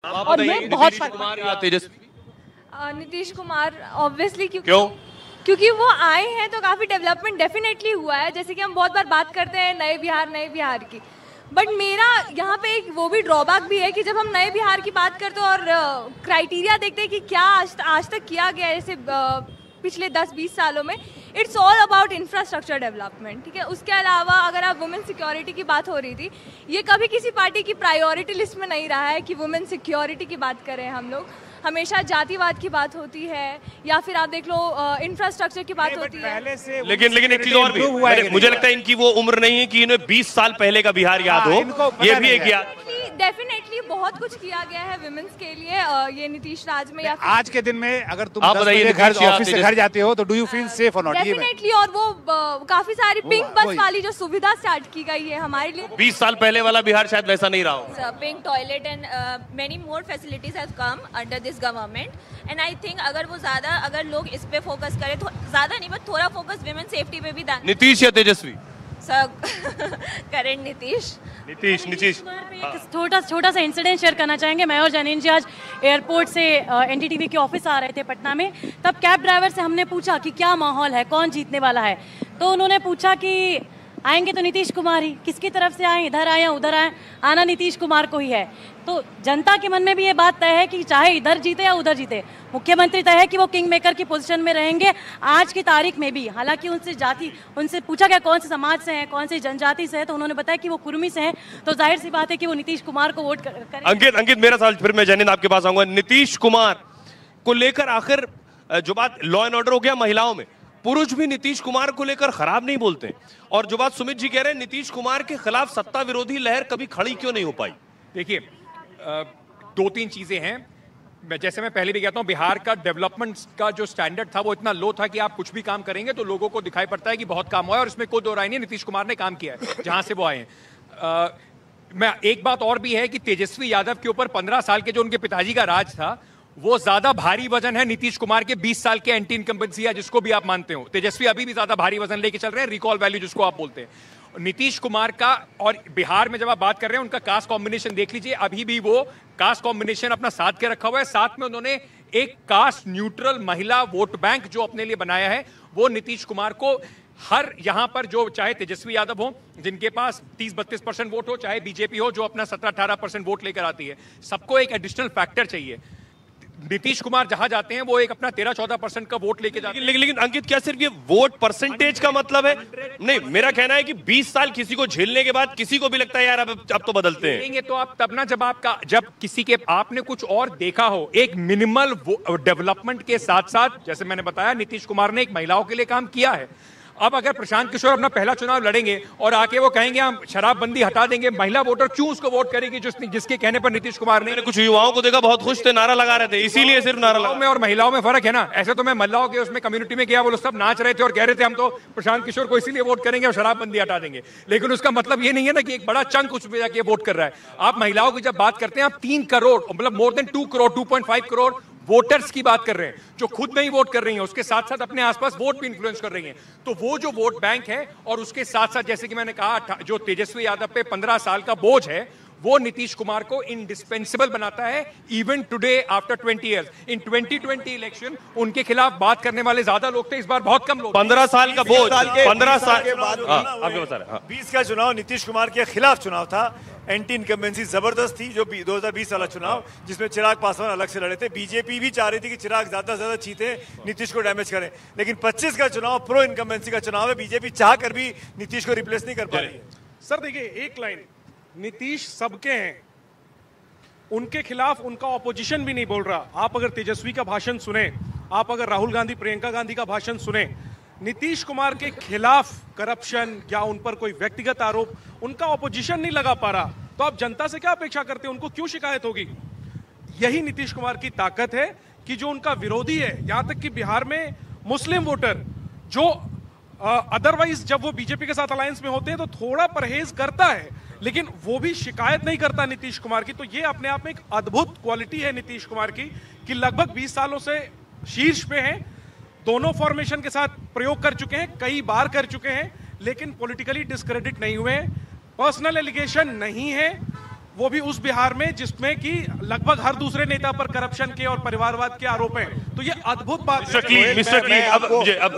और ये बहुत कुमार या तेजस्वी? नीतीश कुमार ऑब्वियसली, क्यों? क्योंकि वो आए हैं तो काफ़ी डेवलपमेंट डेफिनेटली हुआ है। जैसे कि हम बहुत बार बात करते हैं नए बिहार की, बट मेरा यहाँ पे एक वो भी ड्रॉबैक भी है कि जब हम नए बिहार की बात करते हैं और क्राइटेरिया देखते हैं कि क्या आज तक किया गया है, जैसे पिछले 10-20 सालों में, it's all about infrastructure development, ठीक है। उसके अलावा अगर आप वुमेन सिक्योरिटी की बात हो रही थी, ये कभी किसी पार्टी की प्रायोरिटी लिस्ट में नहीं रहा है कि वुमेन सिक्योरिटी की बात करें हम लोग। हमेशा जातिवाद की बात होती है या फिर आप देख लो इंफ्रास्ट्रक्चर की बात होती है। लेकिन एक चीज और भी, मुझे लगता है इनकी वो उम्र नहीं है कि इन्हें 20 साल पहले का बिहार याद हो। ये भी एक याद, डेफिनेटली बहुत कुछ किया गया है विमेंस के लिए ये नीतीश राज में। या आज के दिन में अगर तुम 10 बजे घर ऑफिस से घर जाते हो तो डू यू फील सेफ और नॉट? डेफिनेटली। और वो काफी सारी पिंक बस वाली जो सुविधा स्टार्ट की गई है हमारे लिए, 20 साल पहले वाला बिहार शायद वैसा नहीं रहा हो। Pink toilet and many more facilities have come under this government and I think अगर लोग इस पे फोकस करें तो ज्यादा नहीं बट थोड़ा फोकस विमेन सेफ्टी पे भी। नीतीश या तेजस्वी? करेंट नीतीश। छोटा सा इंसिडेंट शेयर करना चाहेंगे। मैं और जनीन जी आज एयरपोर्ट से एनडीटीवी के ऑफिस आ रहे थे पटना में, तब कैब ड्राइवर से हमने पूछा कि क्या माहौल है, कौन जीतने वाला है, तो उन्होंने पूछा कि आएंगे तो नीतीश कुमार ही, किसकी तरफ से आए, इधर आए या उधर आए, आना नीतीश कुमार को ही है। तो जनता के मन में भी ये बात तय है कि चाहे इधर जीते या उधर जीते, मुख्यमंत्री तय है कि वो किंग मेकर की पोजीशन में रहेंगे आज की तारीख में भी। हालांकि उनसे पूछा गया कौन से समाज से हैं, कौन से जनजाति से है, तो उन्होंने बताया कि वो कुर्मी से हैं, तो जाहिर सी बात है कि वो नीतीश कुमार को वोट करेंगे। अंकित मेरा सवाल, फिर मैं जनीन आपके पास आऊंगा। नीतीश कुमार को लेकर आखिर जो बात लॉ एंड ऑर्डर हो गया महिलाओं में, पुरुष भी नीतीश कुमार को लेकर खराब नहीं बोलते। और जो बात सुमित जी कह रहे हैं, नीतीश कुमार के खिलाफ सत्ता विरोधी लहर कभी खड़ी क्यों नहीं हो पाई? देखिए, 2-3 चीजें हैं। जैसे मैं पहले भी कहता हूं, बिहार का डेवलपमेंट का जो स्टैंडर्ड था वो इतना लो था कि आप कुछ भी काम करेंगे तो लोगों को दिखाई पड़ता है कि बहुत काम हुआ है, और इसमें कोई दो राय नहीं, नीतीश कुमार ने काम किया है जहां से वो आए हैं। मैं एक बात और भी है कि तेजस्वी यादव के ऊपर 15 साल के जो उनके पिताजी का राज था, वो ज्यादा भारी वजन है नीतीश कुमार के 20 साल के एंटी इनकम्बेंसी है, जिसको भी आप मानते हो। तेजस्वी अभी भी ज्यादा भारी वजन लेके चल रहे हैं, रिकॉल वैल्यू जिसको आप बोलते हैं। नीतीश कुमार का, और बिहार में जब आप बात कर रहे हैं, उनका कास्ट कॉम्बिनेशन देख लीजिए, अभी भी वो कास्ट कॉम्बिनेशन अपना साथ के रखा हुआ है। साथ में उन्होंने एक कास्ट न्यूट्रल महिला वोट बैंक जो अपने लिए बनाया है, वो नीतीश कुमार को हर यहां पर, जो चाहे तेजस्वी यादव हो जिनके पास 30-32% वोट हो, चाहे बीजेपी हो जो अपना 17-18% वोट लेकर आती है, सबको एक एडिशनल फैक्टर चाहिए। नीतीश कुमार जहां जाते हैं वो एक अपना 13-14% का वोट लेके जाते हैं। लेकिन अंकित, क्या सिर्फ ये वोट परसेंटेज का मतलब है? नहीं, मेरा कहना है कि 20 साल किसी को झेलने के बाद किसी को भी लगता है यार अब तो बदलते हैं। तो आप तब ना, जब किसी के आपने कुछ और देखा हो, एक मिनिमल डेवलपमेंट के साथ साथ, जैसे मैंने बताया, नीतीश कुमार ने एक महिलाओं के लिए काम किया है। अब अगर प्रशांत किशोर अपना पहला चुनाव लड़ेंगे और आके वो कहेंगे हम शराबबंदी हटा देंगे, महिला वोटर क्यों उसको वोट करेगी जिसके कहने पर नीतीश कुमार ने? कुछ युवाओं को देखा, बहुत खुश थे, नारा लगा रहे थे, इसीलिए सिर्फ नारा लगा। में और महिलाओं में फर्क है ना। ऐसे तो मैं महिलाओं के उसमें कम्युनिटी में गया, वो लोग सब नाच रहे थे और कह रहे थे हम तो प्रशांत किशोर को इसीलिए वोट करेंगे और शराबबंदी हटा देंगे। लेकिन उसका मतलब ये नहीं है ना कि एक बड़ा चंक उस पे जाके वोट कर रहा है। आप महिलाओं की जब बात करते हैं, आप 3 करोड़, मतलब more than 2 crore, 2.5 crore voters की बात कर रहे हैं जो खुद नहीं वोट कर रही हैं, उसके साथ साथ अपने आसपास वोट भी इन्फ्लुएंस कर रही हैं। तो वो जो वोट बैंक है, और उसके साथ साथ जैसे कि मैंने कहा, जो तेजस्वी यादव पे 15 साल का बोझ है, वो नीतीश कुमार को इंडिस्पेंसिबल बनाता है। इवन टुडे आफ्टर 20 इयर्स, इन 2020 इलेक्शन उनके खिलाफ बात करने वाले ज्यादा लोग थे, इस बार बहुत कम लोग। 15 साल का बोझ, 15 साल के बाद आपके बता रहे 20 का चुनाव नीतीश कुमार के खिलाफ चुनाव था। एंटी इनकम्बेंसी जबरदस्त थी, जो 2020 वाला चुनाव जिसमें चिराग पासवान अलग से लड़े थे। बीजेपी भी चाह रही थी कि चिराग ज्यादा से ज्यादा जीते, नीतीश को डैमेज करें। लेकिन 25 का चुनाव प्रो इनकम्बेंसी का चुनाव है, बीजेपी चाह कर भी नीतीश को रिप्लेस नहीं कर पा रही है। सर देखिए, एक लाइन, नीतीश सबके हैं, उनके खिलाफ उनका ऑपोजिशन भी नहीं बोल रहा। आप अगर तेजस्वी का भाषण सुने, आप अगर राहुल गांधी, प्रियंका गांधी का भाषण सुने, नीतीश कुमार के खिलाफ करप्शन या उन पर कोई व्यक्तिगत आरोप, उनका ऑपोजिशन नहीं लगा पा रहा। तो आप जनता से क्या अपेक्षा करते हैं? उनको क्यों शिकायत होगी? यही नीतीश कुमार की ताकत है कि जो उनका विरोधी है, यहां तक कि बिहार में मुस्लिम वोटर जो अदरवाइज जब वो बीजेपी के साथ अलायंस में होते हैं तो थोड़ा परहेज करता है, लेकिन वो भी शिकायत नहीं करता नीतीश कुमार की। तो ये अपने आप में एक अद्भुत क्वालिटी है नीतीश कुमार की कि लगभग 20 सालों से शीर्ष पे हैं, दोनों फॉर्मेशन के साथ प्रयोग कर चुके हैं, कई बार कर चुके हैं, लेकिन पॉलिटिकली डिस्क्रेडिट नहीं हुए। पर्सनल एलिगेशन नहीं है, वो भी उस बिहार में जिसमें कि लगभग हर दूसरे नेता पर करप्शन के और परिवारवाद के आरोप हैं। तो ये अद्भुत बात है। मैं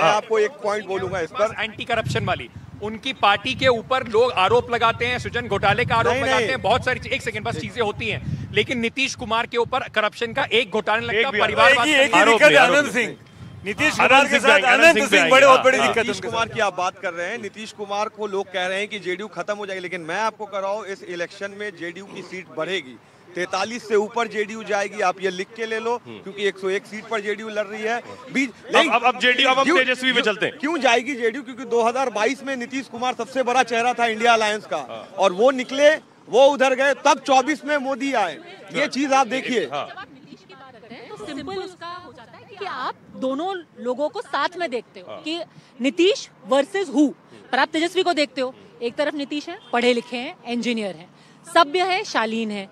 आपको एक पॉइंट बोलूंगा इस पर, एंटी करप्शन वाली। उनकी पार्टी के ऊपर लोग आरोप लगाते हैं, सृजन घोटाले का आरोप लगाते हैं, बहुत सारी एक सेकंड बस चीजें होती हैं, लेकिन नीतीश कुमार के ऊपर करप्शन का एक घोटाला लगता, परिवारवाद आनंद सिंह, नीतीश कुमार के साथ अनंत सिंह बड़े बहुत बड़ी दिक्कत है। नीतीश कुमार की आप बात कर रहे हैं, नीतीश कुमार को लोग कह रहे हैं कि जेडीयू खत्म हो जाएगी, लेकिन मैं आपको कह रहा हूं इस इलेक्शन में जेडीयू की सीट बढ़ेगी, 43 से ऊपर जेडीयू जाएगी, आप ये लिख के ले लो, क्योंकि 101 सीट पर जेडीयू लड़ रही है। अब जेडीयू, अब हम तेजस्वी पे चलते हैं। क्यों जाएगी जेडीयू? क्योंकि 2022 में नीतीश कुमार सबसे बड़ा चेहरा था इंडिया अलायंस का, और वो निकले, वो उधर गए, तब 24 में मोदी आए। ये चीज आप देखिए। तो सिंपल उसका हो जाता है कि आप दोनों लोगों को साथ में देखते हो कि नीतीश वर्सेस हु, पर आप तेजस्वी को देखते हो, एक तरफ नीतीश है, पढ़े लिखे हैं, इंजीनियर हैं, सभ्य है, शालीन है,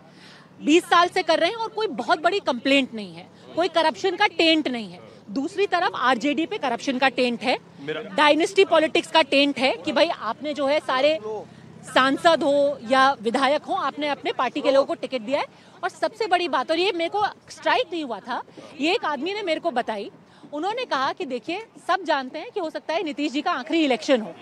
20 साल से कर रहे हैं और कोई बहुत बड़ी कंप्लेंट नहीं है, कोई करप्शन का टेंट नहीं है। दूसरी तरफ आरजेडी पे करप्शन का टेंट है, डायनेस्टी पॉलिटिक्स का टेंट है कि भाई आपने जो है सारे सांसद हो या विधायक हो, आपने अपने पार्टी के लोगों को टिकट दिया है। और सबसे बड़ी बात, और ये मेरे को स्ट्राइक नहीं हुआ था, ये एक आदमी ने मेरे को बताई, उन्होंने कहा कि देखिए सब जानते हैं कि हो सकता है नीतीश जी का आखिरी इलेक्शन हो,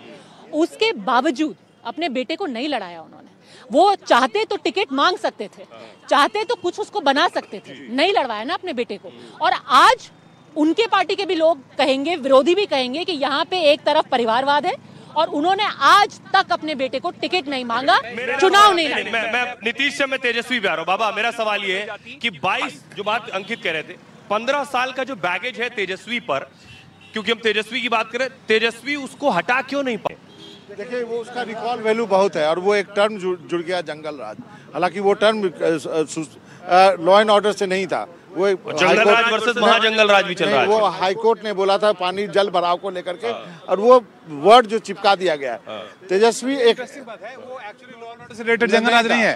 उसके बावजूद अपने बेटे को नहीं लड़ाया उन्होंने। वो चाहते तो टिकट मांग सकते थे, चाहते तो कुछ उसको बना सकते थे, नहीं लड़वाया ना अपने बेटे को। और आज उनके पार्टी के भी लोग कहेंगे, विरोधी भी कहेंगे कि यहाँ पे एक तरफ परिवारवाद है और उन्होंने आज तक अपने बेटे को टिकट नहीं मांगा, चुनाव नहीं लड़ा। मैं नीतीश से मैं तेजस्वी पे आ रहा हूँ। बाबा मेरा सवाल ये है कि 22 जो बात अंकित कह रहे थे, 15 साल का जो बैगेज है तेजस्वी पर, क्योंकि हम तेजस्वी की बात करें, तेजस्वी उसको हटा क्यों नहीं पाए? देखिए वो उसका रिकॉल वैल्यू बहुत है, और वो एक टर्म जुड़ गया जंगल राज, हालांकि वो टर्म लॉ एंड ऑर्डर से नहीं था, वो जंगल राज वर्सेस महाजंगल राज भी चल रहा है। वो हाईकोर्ट ने बोला था पानी जल भराव को लेकर के, और वो वर्ड जो चिपका दिया गया है। तेजस्वी एक वो एक्चुअली लॉ एंड ऑर्डर से रिलेटेड जंगल राज नहीं है,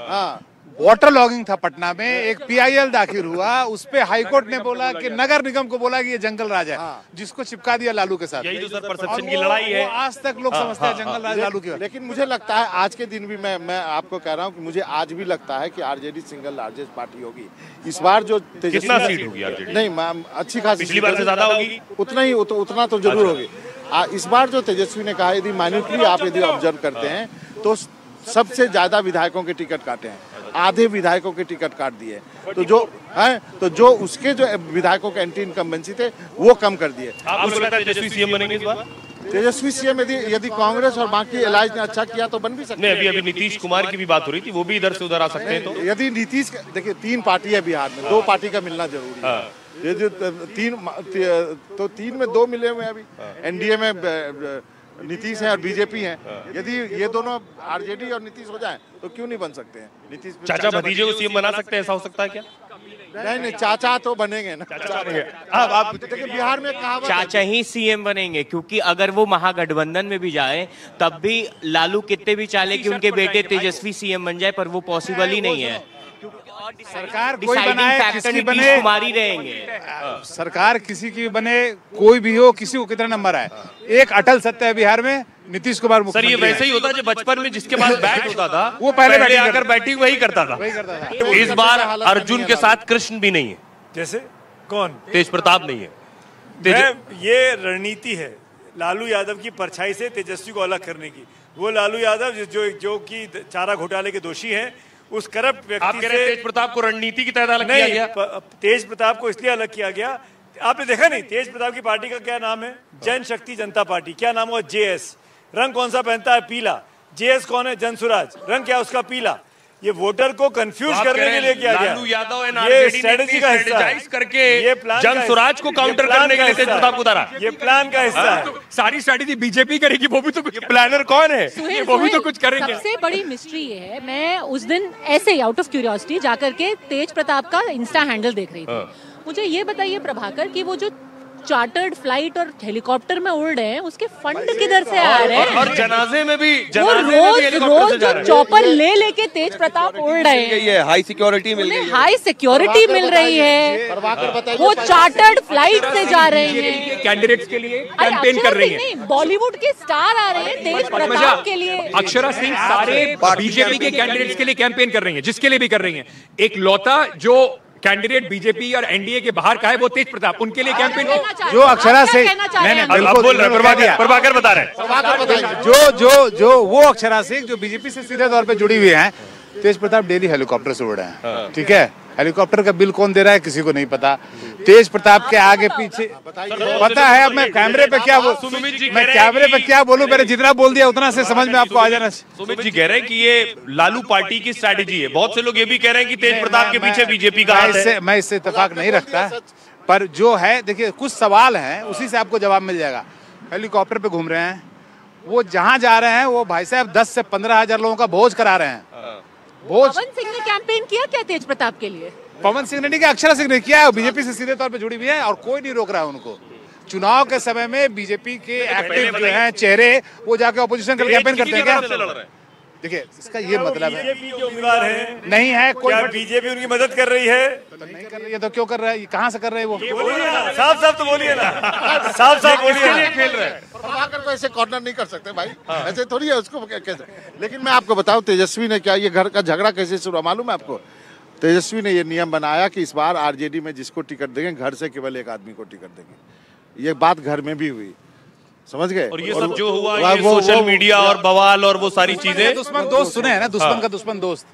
वाटर लॉगिंग था पटना में, एक पीआईएल दाखिल हुआ, उस पे हाईकोर्ट ने बोला कि नगर निगम को बोला कि ये जंगल राज है, जिसको चिपका दिया लालू के साथ। यही तो सर परसेप्शन की लड़ाई है, आज तक लोग समझते हैं जंगल राज लालू की। लेकिन मुझे लगता है आज के दिन भी मैं आपको कह रहा हूँ कि मुझे आज भी लगता है कि आरजेडी सिंगल लार्जेस्ट पार्टी होगी इस बार। जो कितना सीट होगी आरजेडी? नहीं मैम, अच्छी खासी, पिछली बार से ज्यादा होगी, उतना तो जरूर होगी। इस बार जो तेजस्वी ने कहा, यदि माइन्यूटली आप यदि ऑब्जर्व करते हैं तो सबसे ज्यादा विधायकों के टिकट काटे हैं, आधे विधायकों के टिकट काट दिए, तो जो उसके जो विधायकों के एंटी इनकम्बेंसी थे वो कम कर दिए। आपको लगता है तेजस्वी सीएम बनेंगे इस बार? तेजस्वी सीएम यदि कांग्रेस और बाकी अलायंस ने अच्छा किया तो बन भी सकते हैं। अभी नीतीश कुमार की भी बात हो रही थी, वो भी इधर से उधर आ सकते हैं। तो यदि नीतीश, देखिए 3 पार्टी है बिहार में, 2 पार्टी का मिलना जरूरी है। ये जो 3 में 2 मिले हुए अभी, एनडीए में नीतीश है और बीजेपी है, यदि ये दोनों आरजेडी और नीतीश हो जाए तो क्यों नहीं बन सकते हैं? नीतीश चाचा भतीजे को सीएम बना सकते हैं, ऐसा हो सकता है क्या? नहीं, चाचा तो बनेंगे ना। आप देखिए बिहार में कहावत, चाचा ही सीएम बनेंगे, क्योंकि अगर वो महागठबंधन में भी जाए तब भी लालू कितने भी चाले कि उनके बेटे तेजस्वी सीएम बन जाए, पर वो पॉसिबल ही नहीं है। सरकार कोई बनाए, किसी बने, कुमारी रहेंगे। सरकार किसी की बने, कोई भी हो, किसी को कितना नंबर आए, एक अटल सत्य है बिहार में, नीतीश कुमार सर ये वैसे ही होता जो बचपन में जिसके पास बैट होता था वो पहले आकर बैटिंग वही करता था। इस बार अर्जुन के साथ कृष्ण भी नहीं है। जैसे कौन? तेज प्रताप नहीं है। ये रणनीति है लालू यादव की परछाई से तेजस्वी को अलग करने की। वो लालू यादव जो कि चारा घोटाले के दोषी हैं, उस करप्ट व्यक्ति आप कह रहे हैं तेज प्रताप को रणनीति की तहत अलग किया गया? तेज प्रताप को इसलिए अलग किया गया, आपने देखा नहीं तेज प्रताप की पार्टी का क्या नाम है? जनशक्ति जनता पार्टी। क्या नाम हुआ? जेएस। रंग कौन सा पहनता है? पीला। जेएस कौन है? जनसुराज। रंग क्या उसका? पीला। ये वोटर को कंफ्यूज करने के लिए किया गया। लालू यादव ये स्ट्रेटेजी का हिस्सा है, करके ये प्लान जनसुराज को काउंटर करने के लिए तेज प्रताप को उतारा। ये प्लान का हिस्सा है। सारी स्ट्रेटेजी बीजेपी करेगी, वो भी तो कुछ प्लानर कौन है? वो भी तो कुछ करेंगे। सबसे बड़ी मिस्ट्री ये है, मैं उस दिन ऐसे ही आउट ऑफ क्यूरियोसिटी जाकर के तेज प्रताप का इंस्टा हैंडल देख रही थी। मुझे ये बताइए प्रभाकर कि वो जो चार्टर्ड फ्लाइट और हेलीकॉप्टर में उड़ रहे हैं, उसके फंड किधर से आ रहे हैं? और जनाजे में भी वो रोज चॉपर ले लेके तेज प्रताप उड़ रहे हैं। ये हाई सिक्योरिटी मिल गई है, हाई सिक्योरिटी मिल रही है, वो चार्टर्ड फ्लाइट से जा रहे हैं। कैंडिडेट्स के लिए कैंपेन कर रही हैं। बॉलीवुड के स्टार आ रहे हैं तेज प्रताप के लिए। अक्षरा सिंह सारे बीजेपी के कैंडिडेट्स के लिए कैंपेन कर रही हैं, जिसके लिए भी कर रही हैं। एक लौता जो कैंडिडेट बीजेपी और एनडीए के बाहर का है वो तेज प्रताप, उनके लिए कैंपेन। जो अक्षरा सिंह प्रभाकर बता रहे हैं, जो वो अक्षरा सिंह जो बीजेपी से सीधे तौर पे जुड़ी हुई हैं, तेज प्रताप डेली हेलीकॉप्टर से उड़ रहे हैं, ठीक है। हेलीकॉप्टर का बिल कौन दे रहा है किसी को नहीं पता। तेज प्रताप के आगे पीछे पता है। अब मैं कैमरे पे क्या बोलूं, मैंने जितना बोल दिया उतना से समझ में आपको आ जाना। सुमित जी कह रहे हैं कि ये लालू पार्टी की स्ट्रैटेजी है। बहुत से लोग ये भी कह रहे हैं कि तेज प्रताप के पीछे बीजेपी का हाथ है। मैं इससे इत्तेफाक नहीं रखता, पर जो है देखिए कुछ सवाल हैं, उसी से आपको जवाब मिल जाएगा। हेलीकॉप्टर पे घूम रहे हैं, वो जहाँ जा रहे हैं वो भाई साहब 10 से 15,000 लोगों का भोज करा रहे हैं। पवन सिंह ने कैंपेन किया क्या तेज प्रताप के लिए? पवन सिंह ने नहीं किया, अक्षरा सिंह ने किया है। बीजेपी से सीधे तौर पे जुड़ी हुई है और कोई नहीं रोक रहा है उनको। चुनाव के समय में बीजेपी के एक्टिव जो हैं चेहरे वो जाके ऑपोजिशन का कैंपेन करते हैं क्या? देखिए इसका ये मतलब है बीजेपी के उम्मीदवार हैं नहीं है कोई। बीजेपी उनकी मदद कर रही है? तो नहीं कर रही है तो क्यों कर रहा है? कहाँ से कर रहे हैं वो? साफ साफ तो बोलिए ना, साफ साफ बोलिए। खेल रहे हैं प्रभाकर को ऐसे कॉर्नर नहीं कर सकते भाई, ऐसे थोड़ी है उसको कैसे। लेकिन मैं आपको बताऊं तेजस्वी ने क्या ये घर का झगड़ा कैसे शुरू हुआ मालूम है आपको? तेजस्वी ने ये नियम बनाया कि इस बार आरजेडी में जिसको टिकट देंगे घर से केवल एक आदमी को टिकट देंगे। ये बात घर में भी हुई, समझ गए। और ये सब जो हुआ ये सोशल मीडिया और बवाल और वो सारी चीजें, दुश्मन दोस्त सुने हैं ना, दुश्मन का दुश्मन दोस्त।